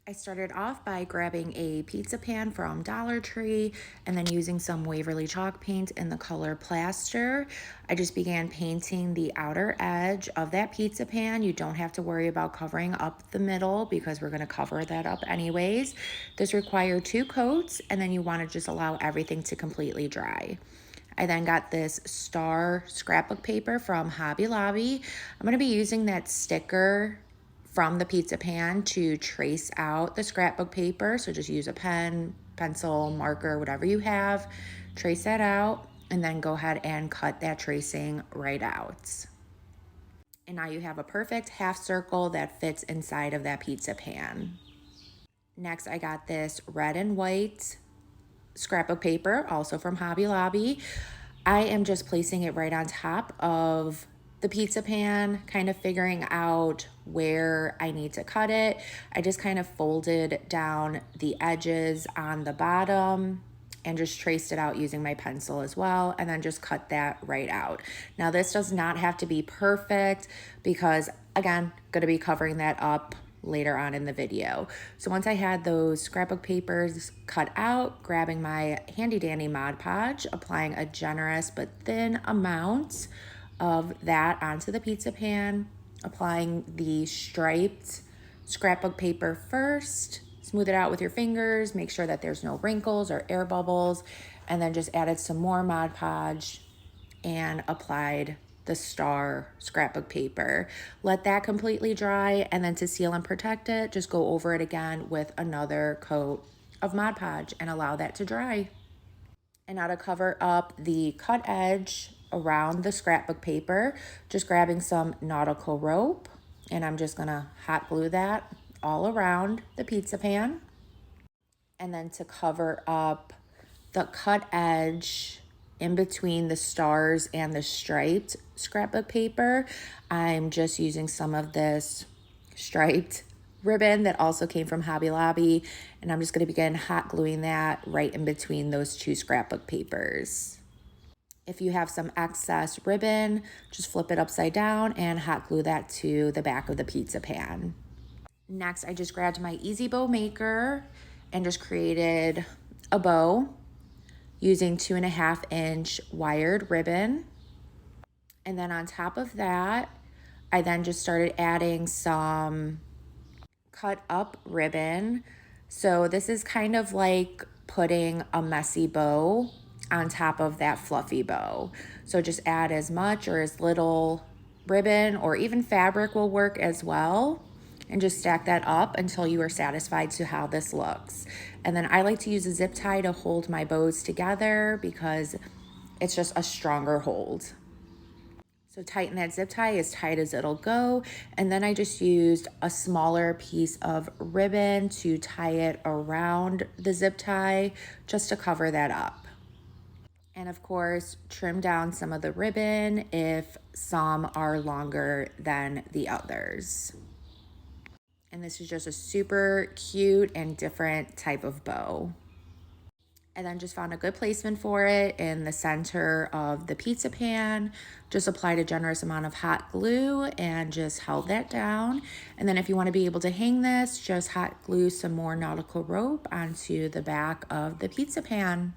I started off by grabbing a pizza pan from Dollar Tree and then using some Waverly chalk paint in the color plaster. I just began painting the outer edge of that pizza pan. You don't have to worry about covering up the middle because we're going to cover that up anyways. This requires 2 coats, and then you want to just allow everything to completely dry. I then got this star scrapbook paper from Hobby Lobby. I'm going to be using that sticker from the pizza pan to trace out the scrapbook paper. So just use a pen, pencil, marker, whatever you have, trace that out, and then go ahead and cut that tracing right out. And now you have a perfect half circle that fits inside of that pizza pan. Next, I got this red and white scrapbook paper, also from Hobby Lobby. I am just placing it right on top of the pizza pan, kind of figuring out where I need to cut it. I just kind of folded down the edges on the bottom and just traced it out using my pencil as well, and then just cut that right out. Now this does not have to be perfect because, again, going to be covering that up later on in the video. So once I had those scrapbook papers cut out, grabbing my handy dandy Mod Podge, applying a generous but thin amount of that onto the pizza pan, applying the striped scrapbook paper first, smooth it out with your fingers, make sure that there's no wrinkles or air bubbles, and then just added some more Mod Podge and applied the star scrapbook paper. Let that completely dry, and then to seal and protect it, just go over it again with another coat of Mod Podge and allow that to dry. And now to cover up the cut edge around the scrapbook paper, just grabbing some nautical rope, and I'm just gonna hot glue that all around the pizza pan. And then to cover up the cut edge in between the stars and the striped scrapbook paper, I'm just using some of this striped ribbon that also came from Hobby Lobby, and I'm just going to begin hot gluing that right in between those 2 scrapbook papers. If you have some excess ribbon, just flip it upside down and hot glue that to the back of the pizza pan. Next, I just grabbed my Easy Bow Maker and just created a bow using 2.5-inch wired ribbon. And then on top of that, I then just started adding some cut up ribbon. So this is kind of like putting a messy bow on top of that fluffy bow. So just add as much or as little ribbon, or even fabric will work as well, and just stack that up until you are satisfied to how this looks. And then I like to use a zip tie to hold my bows together because it's just a stronger hold. So tighten that zip tie as tight as it'll go. And then I just used a smaller piece of ribbon to tie it around the zip tie just to cover that up. And of course, trim down some of the ribbon if some are longer than the others. And this is just a super cute and different type of bow. And then just found a good placement for it in the center of the pizza pan. Just applied a generous amount of hot glue and just held that down. And then if you want to be able to hang this, just hot glue some more nautical rope onto the back of the pizza pan.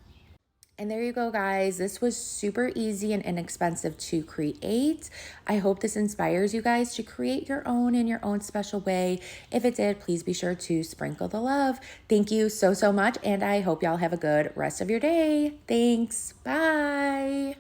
And there you go, guys. This was super easy and inexpensive to create. I hope this inspires you guys to create your own in your own special way. If it did, please be sure to sprinkle the love. Thank you so much, and I hope y'all have a good rest of your day. Thanks. Bye.